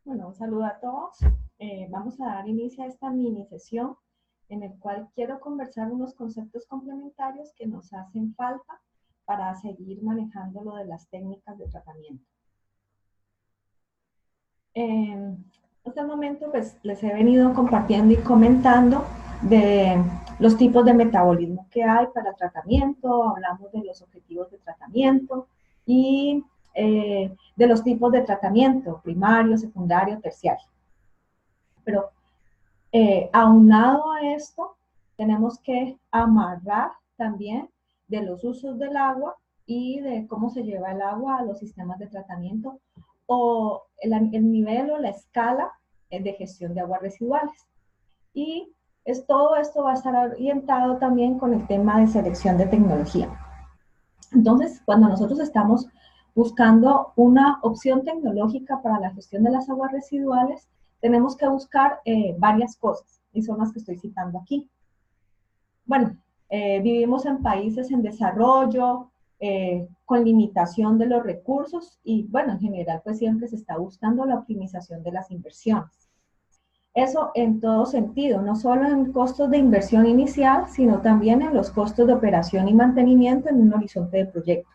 Bueno, un saludo a todos. Vamos a dar inicio a esta mini sesión en el cual quiero conversar unos conceptos complementarios que nos hacen falta para seguir manejando lo de las técnicas de tratamiento. Hasta el momento pues les he venido compartiendo y comentando de los tipos de metabolismo que hay para tratamiento, hablamos de los objetivos de tratamiento y de los tipos de tratamiento, primario, secundario, terciario. Pero aunado a esto, tenemos que amarrar también de los usos del agua y de cómo se lleva el agua a los sistemas de tratamiento o el nivel o la escala de gestión de aguas residuales. Y todo esto va a estar orientado también con el tema de selección de tecnología. Entonces, cuando nosotros estamos buscando una opción tecnológica para la gestión de las aguas residuales, tenemos que buscar varias cosas, y son las que estoy citando aquí. Bueno, vivimos en países en desarrollo, con limitación de los recursos, y bueno, en general, pues siempre se está buscando la optimización de las inversiones. Eso en todo sentido, no solo en costos de inversión inicial, sino también en los costos de operación y mantenimiento en un horizonte de proyecto.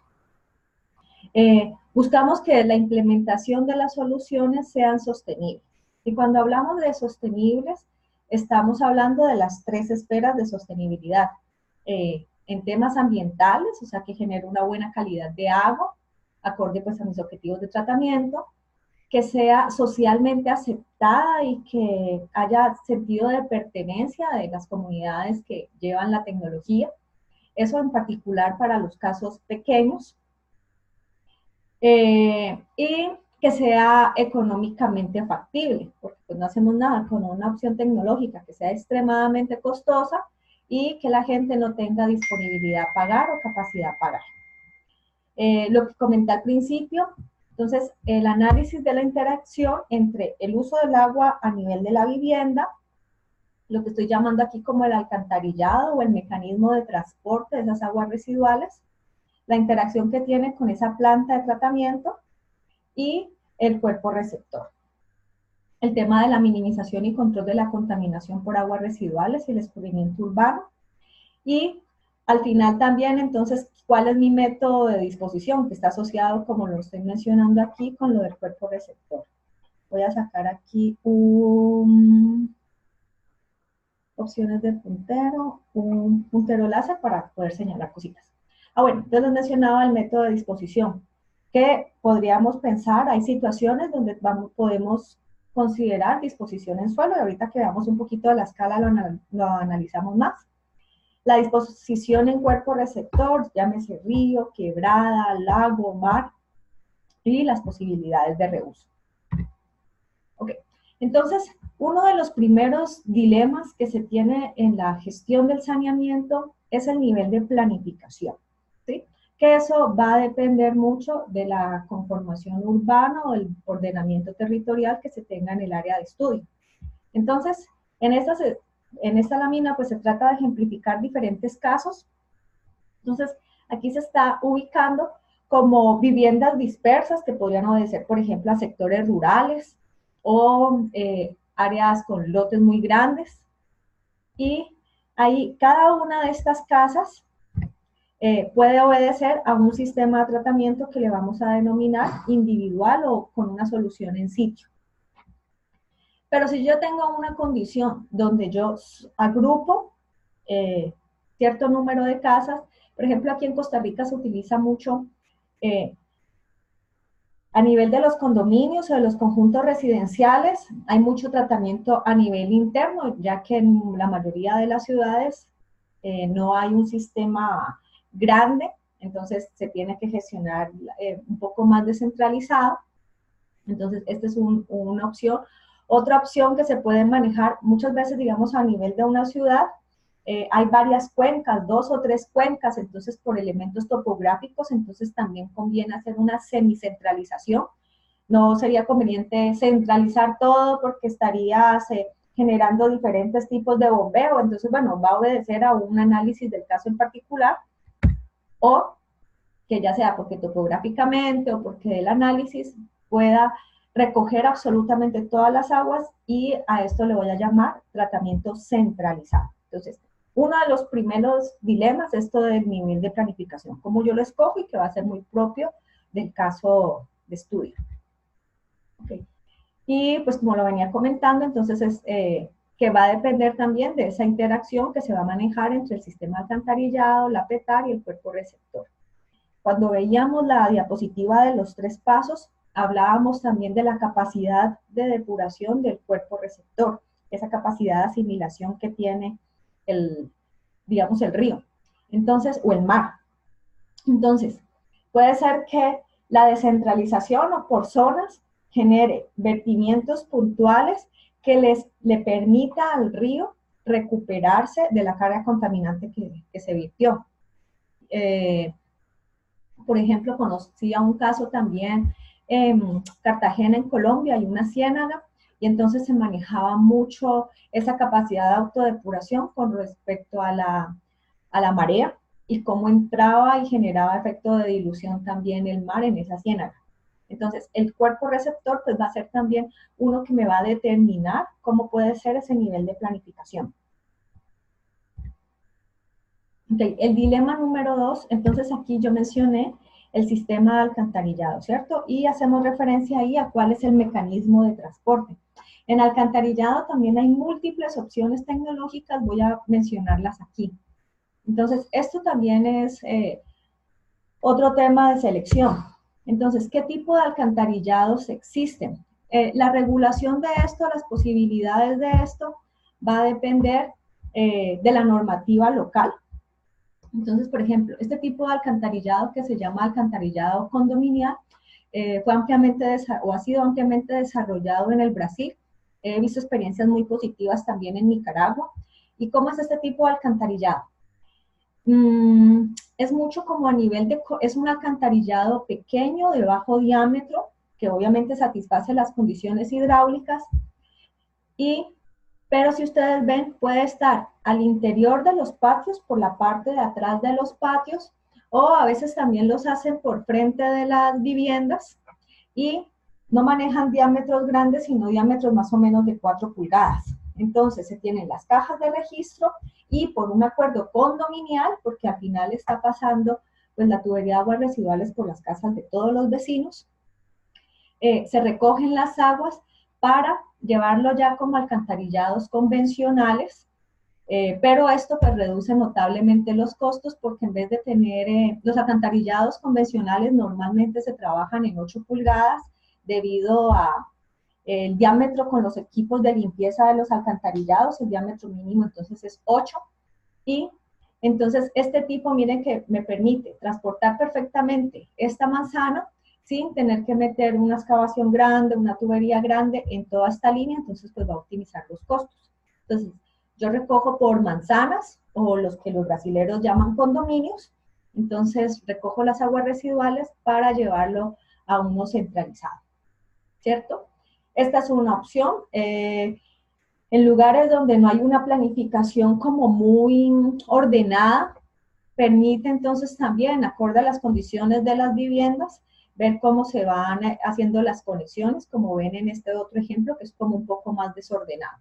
Buscamos que la implementación de las soluciones sean sostenibles. Y cuando hablamos de sostenibles, estamos hablando de las tres esferas de sostenibilidad. En temas ambientales, o sea, que genere una buena calidad de agua, acorde pues a mis objetivos de tratamiento, que sea socialmente aceptada y que haya sentido de pertenencia de las comunidades que llevan la tecnología. Eso en particular para los casos pequeños. Y que sea económicamente factible, porque pues no hacemos nada con una opción tecnológica que sea extremadamente costosa y que la gente no tenga disponibilidad a pagar o capacidad a pagar. Lo que comenté al principio, entonces el análisis de la interacción entre el uso del agua a nivel de la vivienda, lo que estoy llamando aquí como el alcantarillado o el mecanismo de transporte de esas aguas residuales, la interacción que tiene con esa planta de tratamiento y el cuerpo receptor. El tema de la minimización y control de la contaminación por aguas residuales y el escurrimiento urbano. Y al final también, entonces, ¿cuál es mi método de disposición? Que está asociado, como lo estoy mencionando aquí, con lo del cuerpo receptor. Voy a sacar aquí opciones de puntero, un puntero láser para poder señalar cositas. Bueno, entonces mencionaba el método de disposición, que podríamos pensar, hay situaciones donde podemos considerar disposición en suelo, y ahorita que veamos un poquito de la escala lo analizamos más. La disposición en cuerpo receptor, llámese río, quebrada, lago, mar, y las posibilidades de reuso. Ok, entonces, uno de los primeros dilemas que se tiene en la gestión del saneamiento es el nivel de planificación, ¿sí? Que eso va a depender mucho de la conformación urbana o el ordenamiento territorial que se tenga en el área de estudio. Entonces, en esta lámina pues se trata de ejemplificar diferentes casos. Entonces, aquí se está ubicando como viviendas dispersas que podrían obedecer, por ejemplo, a sectores rurales o áreas con lotes muy grandes. Y ahí cada una de estas casas puede obedecer a un sistema de tratamiento que le vamos a denominar individual o con una solución en sitio. Pero si yo tengo una condición donde yo agrupo cierto número de casas, por ejemplo, aquí en Costa Rica se utiliza mucho a nivel de los condominios o de los conjuntos residenciales, hay mucho tratamiento a nivel interno, ya que en la mayoría de las ciudades no hay un sistema grande, entonces se tiene que gestionar un poco más descentralizado. Entonces, esta es una opción. Otra opción que se puede manejar muchas veces, digamos, a nivel de una ciudad, hay varias cuencas, 2 o 3 cuencas, entonces por elementos topográficos, entonces también conviene hacer una semicentralización. No sería conveniente centralizar todo porque estarías generando diferentes tipos de bombeo, entonces, bueno, va a obedecer a un análisis del caso en particular, o que ya sea porque topográficamente o porque el análisis pueda recoger absolutamente todas las aguas y a esto le voy a llamar tratamiento centralizado. Entonces, uno de los primeros dilemas es esto del nivel de planificación, cómo yo lo escojo y que va a ser muy propio del caso de estudio. Okay. Y pues como lo venía comentando, entonces es que va a depender también de esa interacción que se va a manejar entre el sistema alcantarillado, la PETAR y el cuerpo receptor. Cuando veíamos la diapositiva de los 3 pasos, hablábamos también de la capacidad de depuración del cuerpo receptor, esa capacidad de asimilación que tiene digamos, el río, entonces, o el mar. Entonces, puede ser que la descentralización o por zonas genere vertimientos puntuales que le permita al río recuperarse de la carga contaminante que se virtió. Por ejemplo, conocía un caso también en Cartagena, en Colombia, hay una ciénaga, y entonces se manejaba mucho esa capacidad de autodepuración con respecto a la marea y cómo entraba y generaba efecto de dilución también el mar en esa ciénaga. Entonces, el cuerpo receptor pues va a ser también uno que me va a determinar cómo puede ser ese nivel de planificación. Okay, el dilema número 2, entonces aquí yo mencioné el sistema de alcantarillado, ¿cierto? Y hacemos referencia ahí a cuál es el mecanismo de transporte. En alcantarillado también hay múltiples opciones tecnológicas, voy a mencionarlas aquí. Entonces, esto también es otro tema de selección. Entonces, ¿qué tipo de alcantarillados existen? La regulación de esto, las posibilidades de esto, va a depender de la normativa local. Entonces, por ejemplo, este tipo de alcantarillado que se llama alcantarillado condominial fue ampliamente o ha sido ampliamente desarrollado en el Brasil. He visto experiencias muy positivas también en Nicaragua. ¿Y cómo es este tipo de alcantarillado? Es mucho como a nivel es un alcantarillado pequeño de bajo diámetro que obviamente satisface las condiciones hidráulicas pero si ustedes ven, puede estar al interior de los patios, por la parte de atrás de los patios, o a veces también los hacen por frente de las viviendas y no manejan diámetros grandes, sino diámetros más o menos de 4 pulgadas. Entonces se tienen las cajas de registro y por un acuerdo condominial, porque al final está pasando pues la tubería de aguas residuales por las casas de todos los vecinos, se recogen las aguas para llevarlo ya como alcantarillados convencionales, pero esto pues reduce notablemente los costos porque en vez de tener los alcantarillados convencionales normalmente se trabajan en 8 pulgadas debido a el diámetro con los equipos de limpieza de los alcantarillados, el diámetro mínimo entonces es 8 y entonces este tipo miren que me permite transportar perfectamente esta manzana sin tener que meter una excavación grande, una tubería grande en toda esta línea, entonces pues va a optimizar los costos. Entonces, yo recojo por manzanas, o los que los brasileros llaman condominios, entonces recojo las aguas residuales para llevarlo a uno centralizado, ¿cierto? Esta es una opción. En lugares donde no hay una planificación como muy ordenada, permite entonces también, acorde a las condiciones de las viviendas, ver cómo se van haciendo las conexiones, como ven en este otro ejemplo, que es como un poco más desordenado.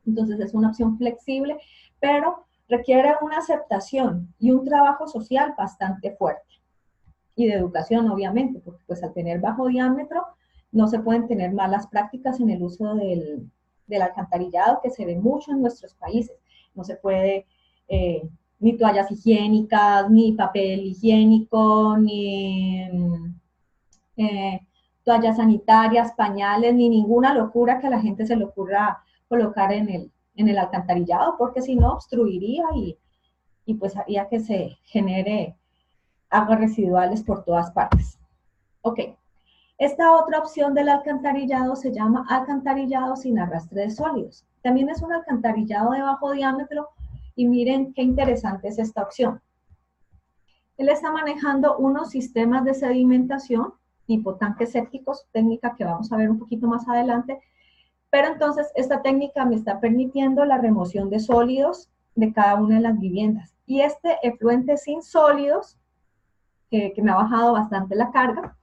Entonces es una opción flexible, pero requiere una aceptación y un trabajo social bastante fuerte. Y de educación, obviamente, porque pues al tener bajo diámetro, no se pueden tener malas prácticas en el uso del alcantarillado, que se ve mucho en nuestros países. No se puede ni toallas higiénicas, ni papel higiénico, ni toallas sanitarias, pañales, ni ninguna locura que a la gente se le ocurra colocar en el alcantarillado, porque si no obstruiría y pues haría que se genere aguas residuales por todas partes. Ok, esta otra opción del alcantarillado se llama alcantarillado sin arrastre de sólidos. También es un alcantarillado de bajo diámetro y miren qué interesante es esta opción. Él está manejando unos sistemas de sedimentación tipo tanques sépticos, técnica que vamos a ver un poquito más adelante, pero entonces esta técnica me está permitiendo la remoción de sólidos de cada una de las viviendas. Y este efluente sin sólidos, que me ha bajado bastante la carga,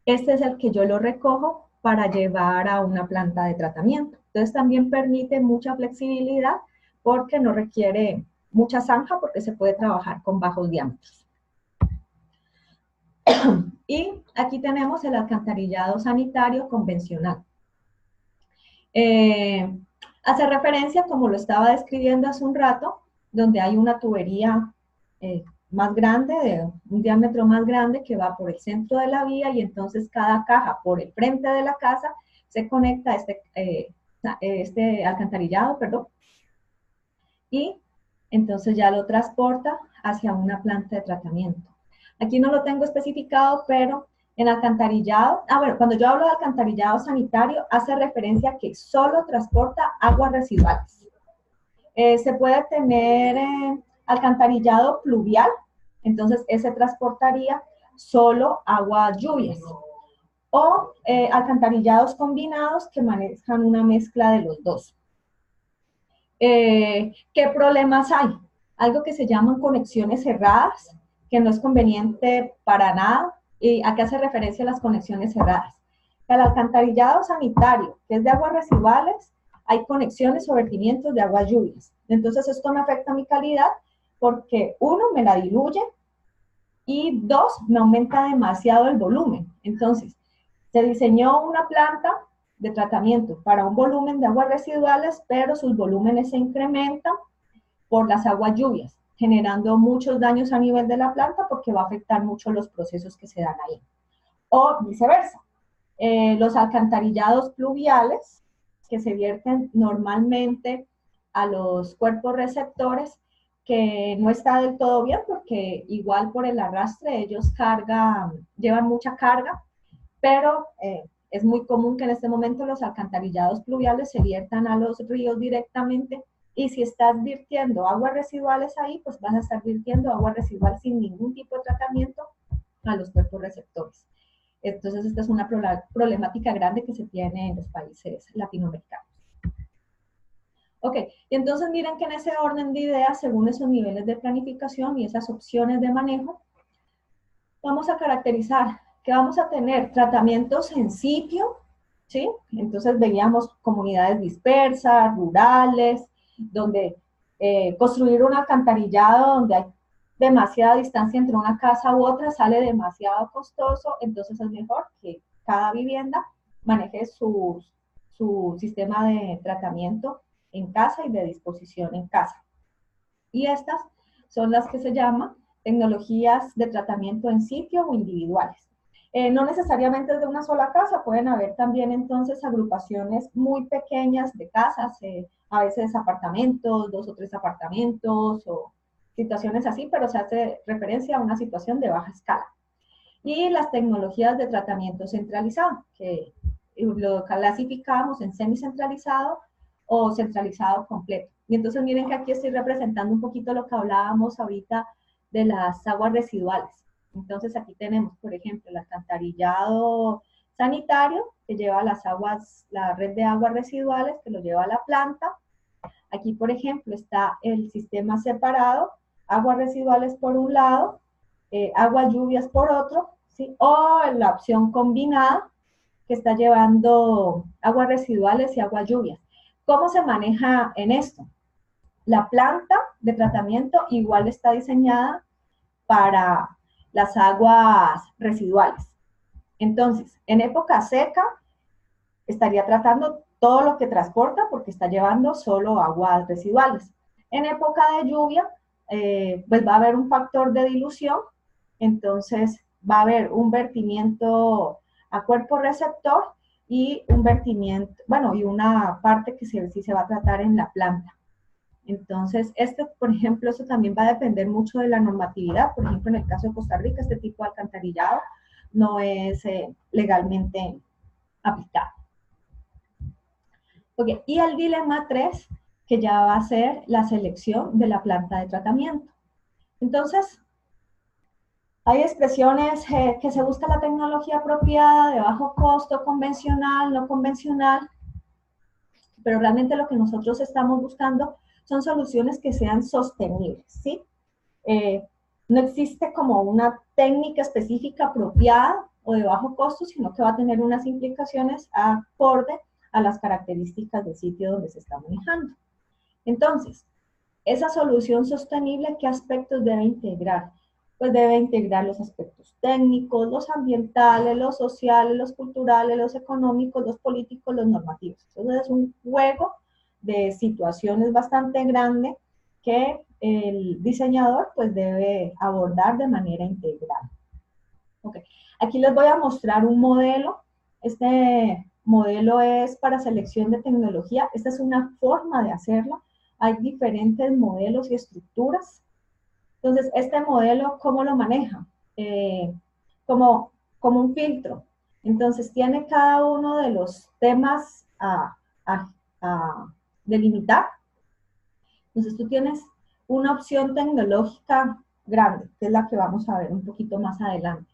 este es el que yo lo recojo para llevar a una planta de tratamiento. Entonces también permite mucha flexibilidad porque no requiere mucha zanja porque se puede trabajar con bajos diámetros. Y aquí tenemos el alcantarillado sanitario convencional. Hace referencia, como lo estaba describiendo hace un rato, donde hay una tubería más grande, de un diámetro más grande que va por el centro de la vía y entonces cada caja por el frente de la casa se conecta a este alcantarillado, perdón, y entonces ya lo transporta hacia una planta de tratamiento. Aquí no lo tengo especificado, pero en alcantarillado, bueno, cuando yo hablo de alcantarillado sanitario, hace referencia a que solo transporta aguas residuales. Se puede tener alcantarillado pluvial, entonces ese transportaría solo aguas lluvias. O alcantarillados combinados que manejan una mezcla de los dos. ¿Qué problemas hay? Algo que se llaman conexiones cerradas, que no es conveniente para nada. ¿Y a qué hace referencia las conexiones cerradas? El alcantarillado sanitario, que es de aguas residuales, hay conexiones o vertimientos de aguas lluvias. Entonces esto me afecta a mi calidad porque uno, me la diluye y dos, me aumenta demasiado el volumen. Entonces, se diseñó una planta de tratamiento para un volumen de aguas residuales, pero sus volúmenes se incrementan por las aguas lluvias, generando muchos daños a nivel de la planta porque va a afectar mucho los procesos que se dan ahí. O viceversa, los alcantarillados pluviales que se vierten normalmente a los cuerpos receptores, que no está del todo bien porque igual por el arrastre ellos llevan mucha carga, pero es muy común que en este momento los alcantarillados pluviales se viertan a los ríos directamente y si estás virtiendo aguas residuales ahí, pues vas a estar virtiendo agua residual sin ningún tipo de tratamiento a los cuerpos receptores. Entonces esta es una problemática grande que se tiene en los países latinoamericanos. Ok, y entonces miren que en ese orden de ideas, según esos niveles de planificación y esas opciones de manejo, vamos a caracterizar que vamos a tener tratamientos en sitio, ¿sí? Entonces veíamos comunidades dispersas, rurales, donde construir un alcantarillado donde hay demasiada distancia entre una casa u otra sale demasiado costoso, entonces es mejor que cada vivienda maneje su sistema de tratamiento en casa y de disposición en casa. Y estas son las que se llaman tecnologías de tratamiento en sitio o individuales. No necesariamente es de una sola casa, pueden haber también entonces agrupaciones muy pequeñas de casas, a veces apartamentos, 2 o 3 apartamentos o situaciones así, pero se hace referencia a una situación de baja escala. Y las tecnologías de tratamiento centralizado, que lo clasificamos en semicentralizado o centralizado completo. Y entonces miren que aquí estoy representando un poquito lo que hablábamos ahorita de las aguas residuales. Entonces aquí tenemos, por ejemplo, el alcantarillado sanitario que lleva las aguas, la red de aguas residuales que lo lleva a la planta. Aquí, por ejemplo, está el sistema separado, aguas residuales por un lado, aguas lluvias por otro, ¿sí? O la opción combinada que está llevando aguas residuales y aguas lluvias. ¿Cómo se maneja en esto? La planta de tratamiento igual está diseñada para las aguas residuales. Entonces, en época seca, estaría tratando todo lo que transporta porque está llevando solo aguas residuales. En época de lluvia, pues va a haber un factor de dilución, entonces va a haber un vertimiento a cuerpo receptor y un vertimiento, bueno, y una parte que sí se va a tratar en la planta. Entonces, por ejemplo, eso también va a depender mucho de la normatividad. Por ejemplo, en el caso de Costa Rica, este tipo de alcantarillado no es legalmente aplicado. Okay. Y el dilema 3, que ya va a ser la selección de la planta de tratamiento. Entonces, hay expresiones que se busca la tecnología apropiada, de bajo costo, convencional, no convencional, pero realmente lo que nosotros estamos buscando son soluciones que sean sostenibles, ¿sí? No existe como una técnica específica apropiada, o de bajo costo, sino que va a tener unas implicaciones acorde a las características del sitio donde se está manejando. Entonces, esa solución sostenible, ¿qué aspectos debe integrar? Pues debe integrar los aspectos técnicos, los ambientales, los sociales, los culturales, los económicos, los políticos, los normativos. Entonces es un juego de situaciones bastante grande que el diseñador pues debe abordar de manera integral. Okay. Aquí les voy a mostrar un modelo. Este modelo es para selección de tecnología. Esta es una forma de hacerlo. Hay diferentes modelos y estructuras. Entonces, este modelo, ¿cómo lo maneja? Como un filtro. Entonces, tiene cada uno de los temas a delimitar. Entonces, tú tienes una opción tecnológica grande, que es la que vamos a ver un poquito más adelante.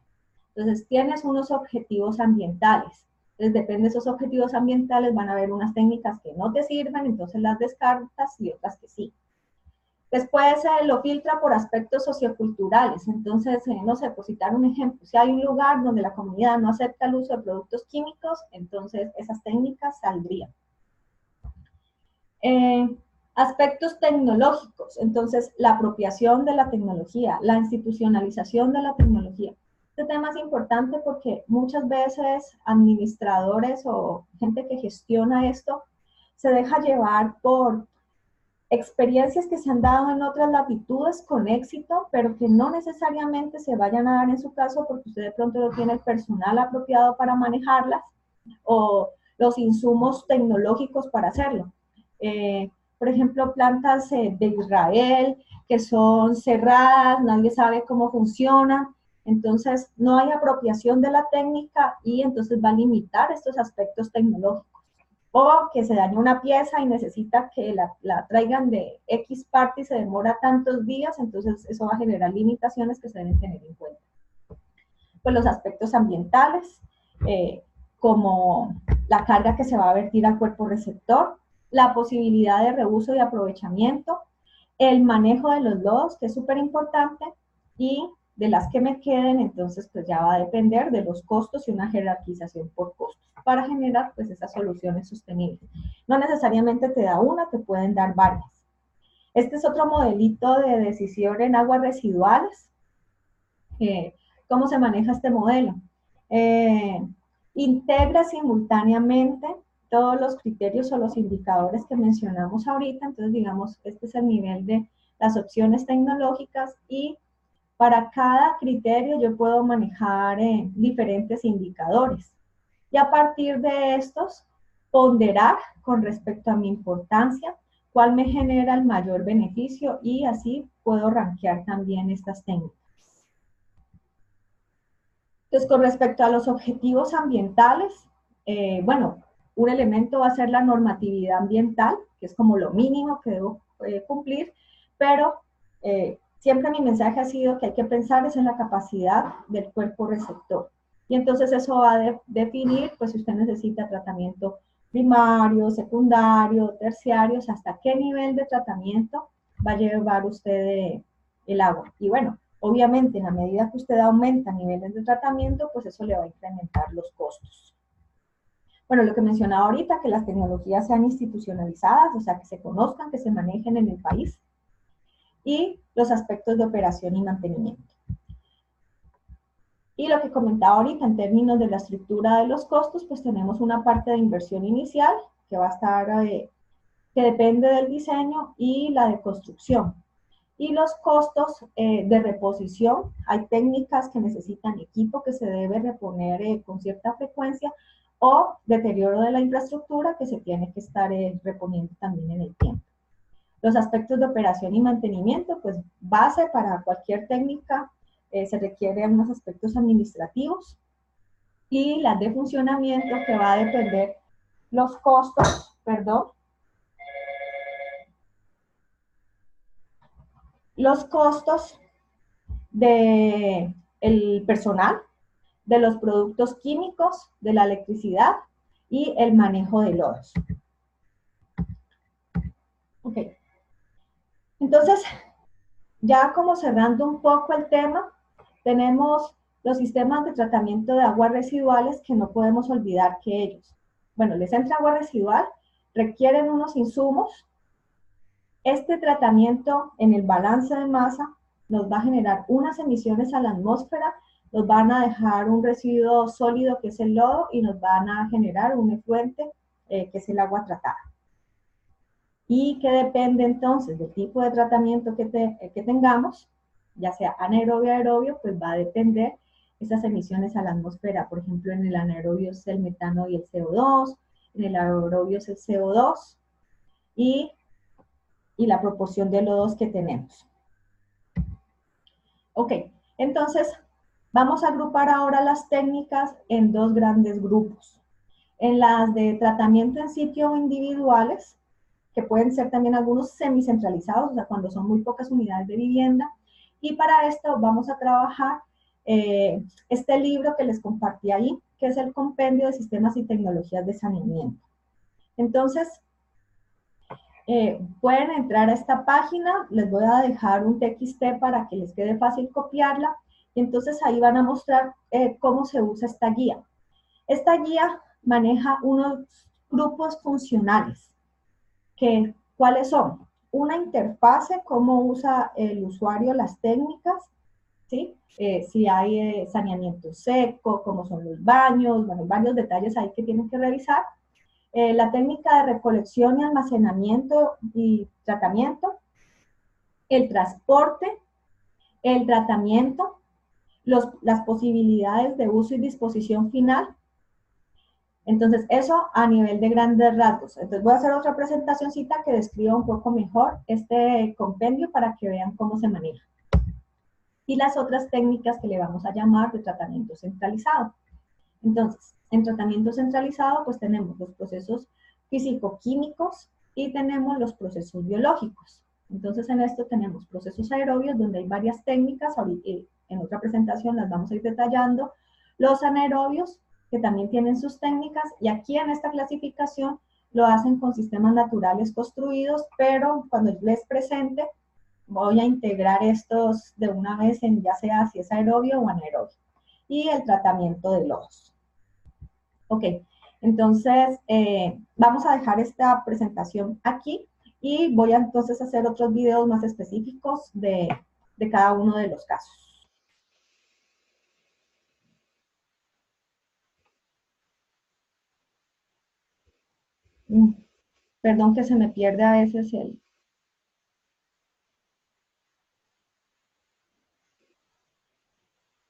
Entonces, tienes unos objetivos ambientales. Entonces, depende de esos objetivos ambientales, van a haber unas técnicas que no te sirven, entonces las descartas y otras que sí. Después lo filtra por aspectos socioculturales. Entonces, no sé, por citar un ejemplo, si hay un lugar donde la comunidad no acepta el uso de productos químicos, entonces esas técnicas saldrían. Aspectos tecnológicos, entonces la apropiación de la tecnología, la institucionalización de la tecnología. Este tema es importante porque muchas veces administradores o gente que gestiona esto se deja llevar por experiencias que se han dado en otras latitudes con éxito, pero que no necesariamente se vayan a dar en su caso porque usted de pronto no tiene el personal apropiado para manejarlas o los insumos tecnológicos para hacerlo. Por ejemplo, plantas de Israel que son cerradas, nadie sabe cómo funcionan, entonces no hay apropiación de la técnica y entonces va a limitar estos aspectos tecnológicos. O que se daña una pieza y necesita que la traigan de X parte y se demora tantos días, entonces eso va a generar limitaciones que se deben tener en cuenta. Pues los aspectos ambientales, como la carga que se va a vertir al cuerpo receptor, la posibilidad de reuso y aprovechamiento, el manejo de los lodos, que es súper importante, y de las que me queden, entonces pues ya va a depender de los costos y una jerarquización por costos para generar pues esas soluciones sostenibles. No necesariamente te da una, te pueden dar varias. Este es otro modelito de decisión en aguas residuales. ¿Cómo se maneja este modelo? Integra simultáneamente todos los criterios o los indicadores que mencionamos ahorita. Entonces, digamos, este es el nivel de las opciones tecnológicas y para cada criterio yo puedo manejar diferentes indicadores. Y a partir de estos, ponderar con respecto a mi importancia, cuál me genera el mayor beneficio y así puedo rankear también estas técnicas. Entonces, con respecto a los objetivos ambientales, bueno, un elemento va a ser la normatividad ambiental, que es como lo mínimo que debo cumplir, pero siempre mi mensaje ha sido que hay que pensar es en la capacidad del cuerpo receptor. Y entonces eso va a definir, pues si usted necesita tratamiento primario, secundario, terciario, hasta qué nivel de tratamiento va a llevar usted el agua. Y bueno, obviamente, en la medida que usted aumenta niveles de tratamiento, pues eso le va a incrementar los costos. Bueno, lo que mencionaba ahorita, que las tecnologías sean institucionalizadas, o sea, que se conozcan, que se manejen en el país, y los aspectos de operación y mantenimiento. Y lo que comentaba ahorita en términos de la estructura de los costos, pues tenemos una parte de inversión inicial, que va a estar, que depende del diseño, y la de construcción. Y los costos de reposición, hay técnicas que necesitan equipo que se debe reponer con cierta frecuencia o deterioro de la infraestructura que se tiene que estar reponiendo también en el tiempo. Los aspectos de operación y mantenimiento, pues base para cualquier técnica se requieren unos aspectos administrativos y las de funcionamiento que va a depender los costos, los costos del personal, de los productos químicos, de la electricidad y el manejo de lodos. Ok. Entonces, ya como cerrando un poco el tema, tenemos los sistemas de tratamiento de aguas residuales, que no podemos olvidar que ellos, bueno, les entra agua residual, requieren unos insumos. Este tratamiento en el balance de masa nos va a generar unas emisiones a la atmósfera, nos van a dejar un residuo sólido que es el lodo y nos van a generar un efluente que es el agua tratada. Y que depende entonces del tipo de tratamiento que tengamos, ya sea anaerobio o aerobio, pues va a depender esas emisiones a la atmósfera. Por ejemplo, en el anaerobio es el metano y el CO2, en el aerobio es el CO2 y la proporción de lodos que tenemos. Ok, entonces vamos a agrupar ahora las técnicas en dos grandes grupos. En las de tratamiento en sitio individuales, que pueden ser también algunos semicentralizados, o sea, cuando son muy pocas unidades de vivienda. Y para esto vamos a trabajar este libro que les compartí ahí, que es el Compendio de Sistemas y Tecnologías de Saneamiento. Entonces, pueden entrar a esta página, les voy a dejar un TXT para que les quede fácil copiarla, y entonces ahí van a mostrar cómo se usa esta guía. Esta guía maneja unos grupos funcionales, ¿cuáles son? Una interfase, cómo usa el usuario las técnicas, ¿sí? Si hay saneamiento seco, cómo son los baños, bueno, varios detalles ahí que tienen que revisar. La técnica de recolección y almacenamiento y tratamiento, el transporte, el tratamiento, las posibilidades de uso y disposición final. Entonces, eso a nivel de grandes rasgos. Entonces, voy a hacer otra presentacioncita que describa un poco mejor este compendio para que vean cómo se maneja. Y las otras técnicas que le vamos a llamar de tratamiento centralizado. Entonces, en tratamiento centralizado, pues tenemos los procesos físico-químicos y tenemos los procesos biológicos. Entonces, en esto tenemos procesos aerobios, donde hay varias técnicas, en otra presentación las vamos a ir detallando. Los anaerobios, que también tienen sus técnicas, y aquí en esta clasificación lo hacen con sistemas naturales construidos, pero cuando les presente, voy a integrar estos de una vez en ya sea si es aerobio o anaerobio. Y el tratamiento de lodos. Ok, entonces vamos a dejar esta presentación aquí y voy a entonces hacer otros videos más específicos de cada uno de los casos. Perdón que se me pierde a veces el